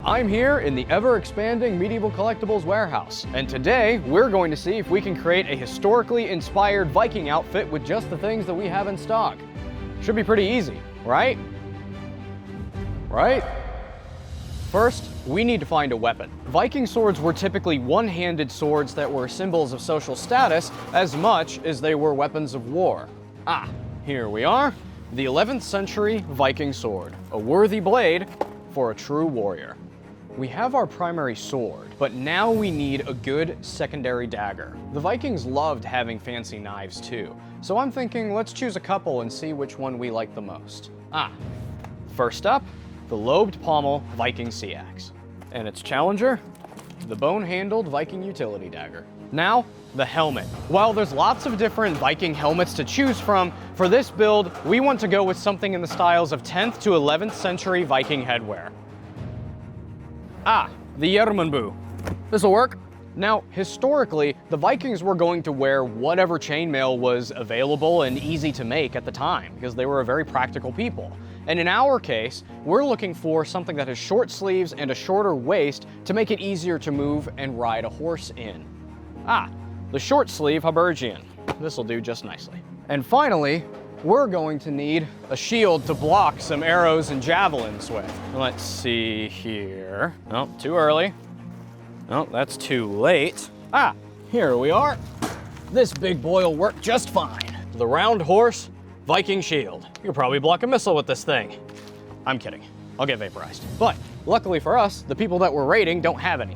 I'm here in the ever-expanding Medieval Collectibles warehouse, and today we're going to see if we can create a historically inspired Viking outfit with just the things that we have in stock. Should be pretty easy, right? Right? First, we need to find a weapon. Viking swords were typically one-handed swords that were symbols of social status as much as they were weapons of war. Here we are, the 11th century Viking sword, a worthy blade for a true warrior. We have our primary sword, but now we need a good secondary dagger. The Vikings loved having fancy knives too, so I'm thinking let's choose a couple and see which one we like the most. First up, the lobed pommel Viking sea axe, and its challenger, the bone-handled Viking utility dagger. Now, the helmet. While there's lots of different Viking helmets to choose from, for this build, we want to go with something in the styles of 10th to 11th century Viking headwear. The Hjermanbu. This'll work. Now, historically, the Vikings were going to wear whatever chainmail was available and easy to make at the time, because they were a very practical people. And in our case, we're looking for something that has short sleeves and a shorter waist to make it easier to move and ride a horse in. The short sleeve habergeon. This'll do just nicely. And finally, we're going to need a shield to block some arrows and javelins with. Let's see here. Oh, too early. Oh, that's too late. Here we are. This big boy will work just fine. The round horse Viking shield. You could probably block a missile with this thing. I'm kidding. I'll get vaporized. But luckily for us, the people that we're raiding don't have any.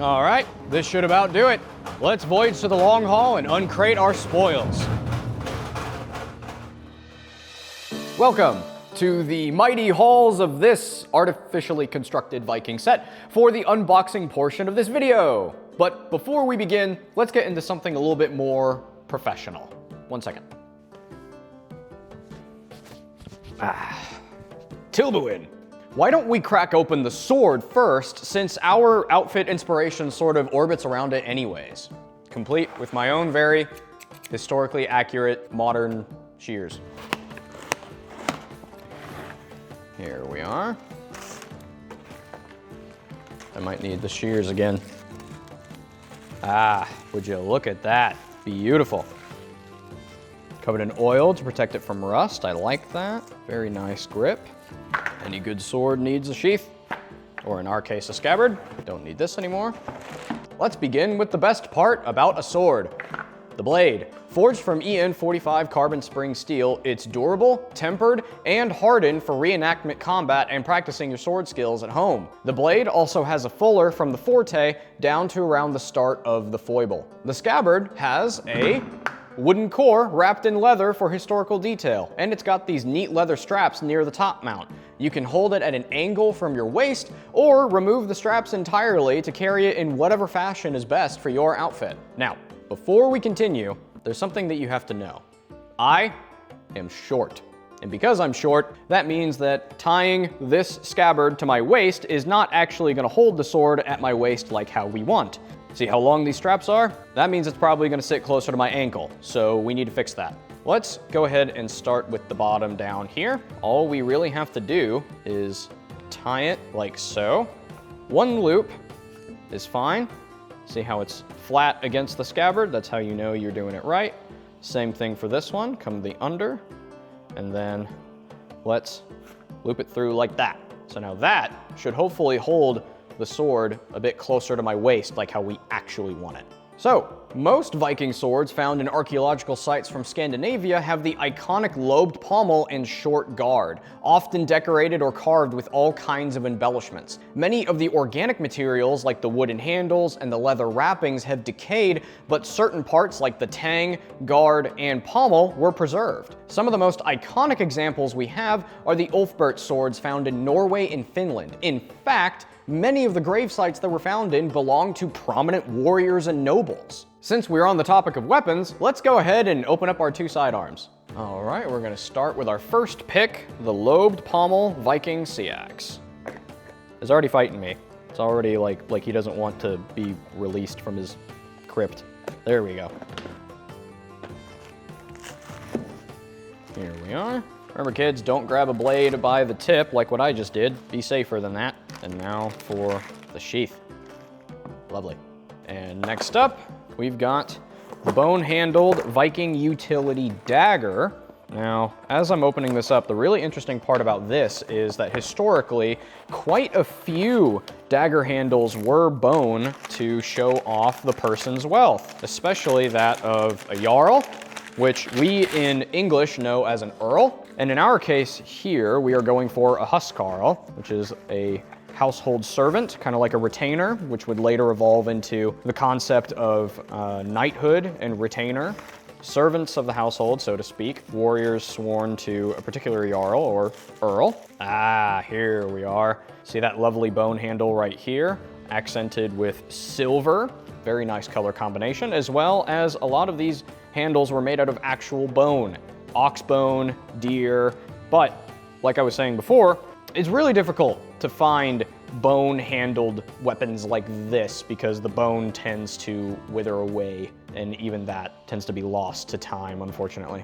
All right, this should about do it. Let's voyage to the long haul and uncrate our spoils. Welcome to the mighty halls of this artificially constructed Viking set for the unboxing portion of this video. But before we begin, let's get into something a little bit more professional. 1 second. Tilbuin. Why don't we crack open the sword first, since our outfit inspiration sort of orbits around it anyways. Complete with my own very historically accurate modern shears. Here we are. I might need the shears again. Would you look at that? Beautiful. Covered in oil to protect it from rust. I like that. Very nice grip. Any good sword needs a sheath, or in our case, a scabbard. Don't need this anymore. Let's begin with the best part about a sword, the blade. Forged from EN45 carbon spring steel, it's durable, tempered, and hardened for reenactment combat and practicing your sword skills at home. The blade also has a fuller from the forte down to around the start of the foible. The scabbard has a wooden core wrapped in leather for historical detail, and it's got these neat leather straps near the top mount. You can hold it at an angle from your waist, or remove the straps entirely to carry it in whatever fashion is best for your outfit. Now, before we continue, there's something that you have to know. I am short. And because I'm short, that means that tying this scabbard to my waist is not actually gonna hold the sword at my waist like how we want. See how long these straps are? That means it's probably gonna sit closer to my ankle, so we need to fix that. Let's go ahead and start with the bottom down here. All we really have to do is tie it like so. One loop is fine. See how it's flat against the scabbard? That's how you know you're doing it right. Same thing for this one. Come to the under, and then let's loop it through like that. So now that should hopefully hold the sword a bit closer to my waist, like how we actually want it. So, most Viking swords found in archaeological sites from Scandinavia have the iconic lobed pommel and short guard, often decorated or carved with all kinds of embellishments. Many of the organic materials, like the wooden handles and the leather wrappings, have decayed, but certain parts like the tang, guard, and pommel were preserved. Some of the most iconic examples we have are the Ulfbert swords found in Norway and Finland. In fact, many of the grave sites that were found in belong to prominent warriors and nobles. Since we're on the topic of weapons, let's go ahead and open up our two sidearms. All right, we're gonna start with our first pick, the lobed pommel Viking sea axe. It's already fighting me. It's already like he doesn't want to be released from his crypt. There we go. Here we are. Remember kids, don't grab a blade by the tip like what I just did. Be safer than that. And now for the sheath. Lovely. And next up, we've got the bone-handled Viking utility dagger. Now, as I'm opening this up, the really interesting part about this is that historically, quite a few dagger handles were bone to show off the person's wealth, especially that of a jarl, which we in English know as an earl. And in our case here, we are going for a huskarl, which is a household servant, kind of like a retainer, which would later evolve into the concept of knighthood and retainer. Servants of the household, so to speak, warriors sworn to a particular jarl or earl. Ah, here we are. See that lovely bone handle right here, accented with silver. Very nice color combination, as well as a lot of these handles were made out of actual bone, ox bone, deer. But like I was saying before, it's really difficult to find bone-handled weapons like this because the bone tends to wither away, and even that tends to be lost to time, unfortunately.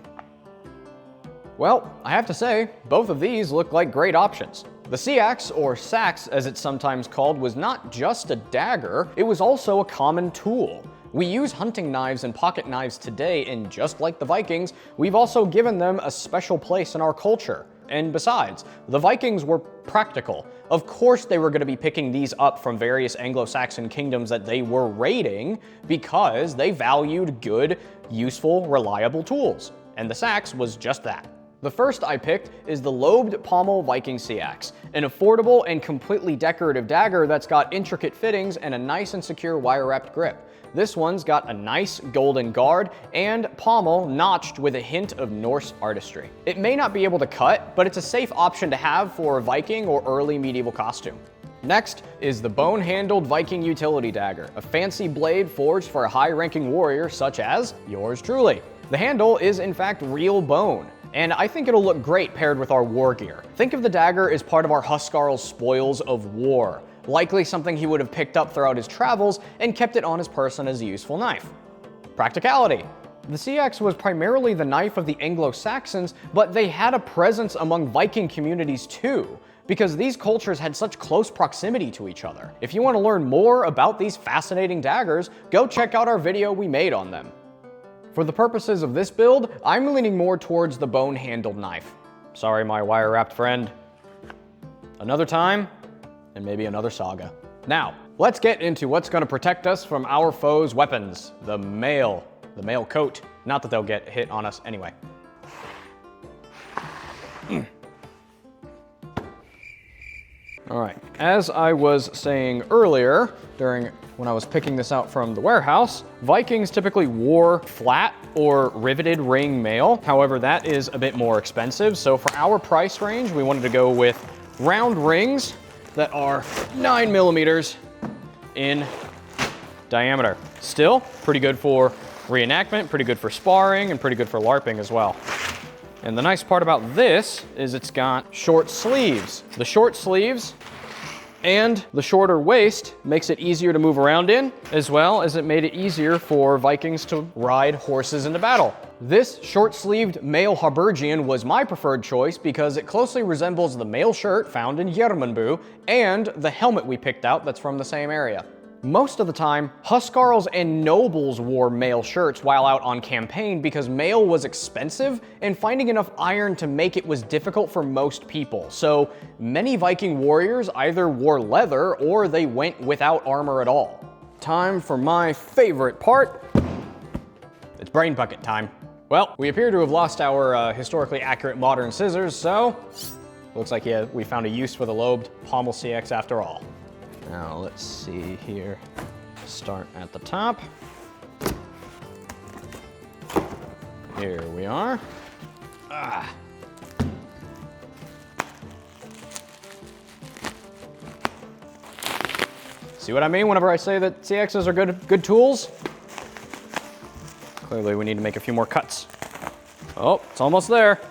Well, I have to say, both of these look like great options. The sea-axe, or sax as it's sometimes called, was not just a dagger, it was also a common tool. We use hunting knives and pocket knives today, and just like the Vikings, we've also given them a special place in our culture. And besides, the Vikings were practical. Of course they were going to be picking these up from various Anglo-Saxon kingdoms that they were raiding because they valued good, useful, reliable tools. And the sax was just that. The first I picked is the lobed pommel Viking sea-axe, an affordable and completely decorative dagger that's got intricate fittings and a nice and secure wire-wrapped grip. This one's got a nice golden guard and pommel notched with a hint of Norse artistry. It may not be able to cut, but it's a safe option to have for a Viking or early medieval costume. Next is the bone-handled Viking utility dagger, a fancy blade forged for a high-ranking warrior such as yours truly. The handle is in fact real bone, and I think it'll look great paired with our war gear. Think of the dagger as part of our huskarl's spoils of war. Likely something he would have picked up throughout his travels and kept it on his person as a useful knife. Practicality. The sea-axe was primarily the knife of the Anglo-Saxons, but they had a presence among Viking communities too, because these cultures had such close proximity to each other. If you want to learn more about these fascinating daggers, go check out our video we made on them. For the purposes of this build, I'm leaning more towards the bone-handled knife. Sorry, my wire-wrapped friend. Another time, and maybe another saga. Now, let's get into what's going to protect us from our foes' weapons, the mail coat. Not that they'll get hit on us anyway. All right, as I was saying earlier, when I was picking this out from the warehouse, Vikings typically wore flat or riveted ring mail. However, that is a bit more expensive. So for our price range, we wanted to go with round rings that are 9 millimeters in diameter. Still, pretty good for reenactment, pretty good for sparring, and pretty good for LARPing as well. And the nice part about this is it's got short sleeves. The short sleeves and the shorter waist makes it easier to move around in, as well as it made it easier for Vikings to ride horses into battle. This short-sleeved mail habergeon was my preferred choice because it closely resembles the mail shirt found in Yermanbu and the helmet we picked out that's from the same area. Most of the time, huskarls and nobles wore mail shirts while out on campaign because mail was expensive and finding enough iron to make it was difficult for most people. So many Viking warriors either wore leather or they went without armor at all. Time for my favorite part. It's brain bucket time. Well, we appear to have lost our historically accurate modern scissors, so looks like we found a use for the lobed pommel CX after all. Now let's see here. Start at the top. Here we are. See what I mean whenever I say that CXs are good tools? Clearly we need to make a few more cuts. Oh, it's almost there.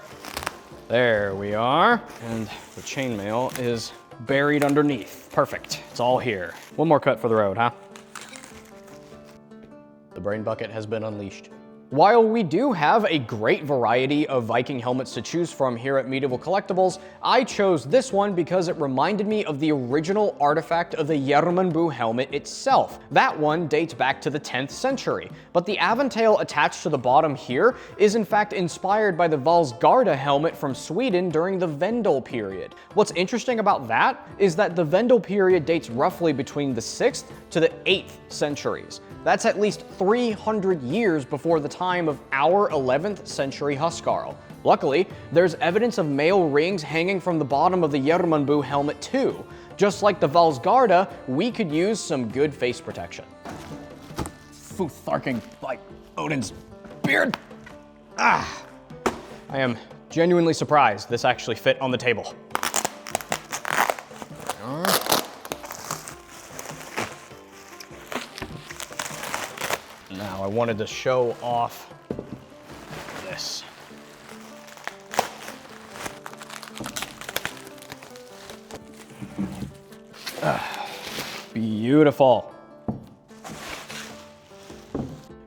There we are. And the chainmail is buried underneath. Perfect. It's all here. One more cut for the road, huh? The brain bucket has been unleashed. While we do have a great variety of Viking helmets to choose from here at Medieval Collectibles, I chose this one because it reminded me of the original artifact of the Järnbro helmet itself. That one dates back to the 10th century, but the aventail attached to the bottom here is in fact inspired by the Valsgarda helmet from Sweden during the Vendel period. What's interesting about that is that the Vendel period dates roughly between the 6th to the 8th centuries. That's at least 300 years before the time of our 11th century Huskarl. Luckily, there's evidence of mail rings hanging from the bottom of the Järnbro helmet too. Just like the Valsgarda, we could use some good face protection. Futharking by Odin's beard. I am genuinely surprised this actually fit on the table. Now I wanted to show off this. Beautiful.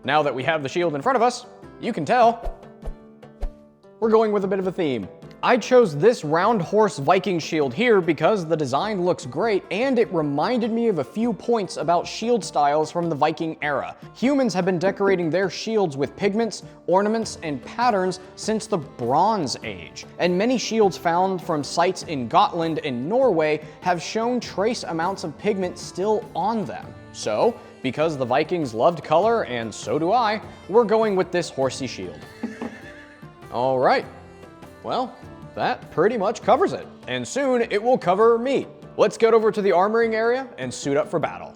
Now that we have the shield in front of us, you can tell we're going with a bit of a theme. I chose this round horse Viking shield here because the design looks great and it reminded me of a few points about shield styles from the Viking era. Humans have been decorating their shields with pigments, ornaments, and patterns since the Bronze Age, and many shields found from sites in Gotland and Norway have shown trace amounts of pigment still on them. So, because the Vikings loved color, and so do I, we're going with this horsey shield. All right, well, that pretty much covers it, and soon it will cover me. Let's get over to the armoring area and suit up for battle.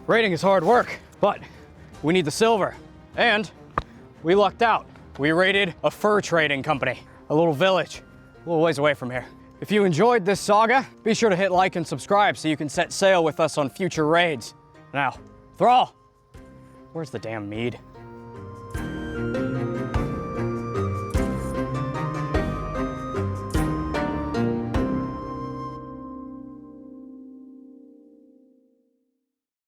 Raiding is hard work, but we need the silver. And we lucked out. We raided a fur trading company, a little village, a little ways away from here. If you enjoyed this saga, be sure to hit like and subscribe so you can set sail with us on future raids. Now, Thrall, where's the damn mead?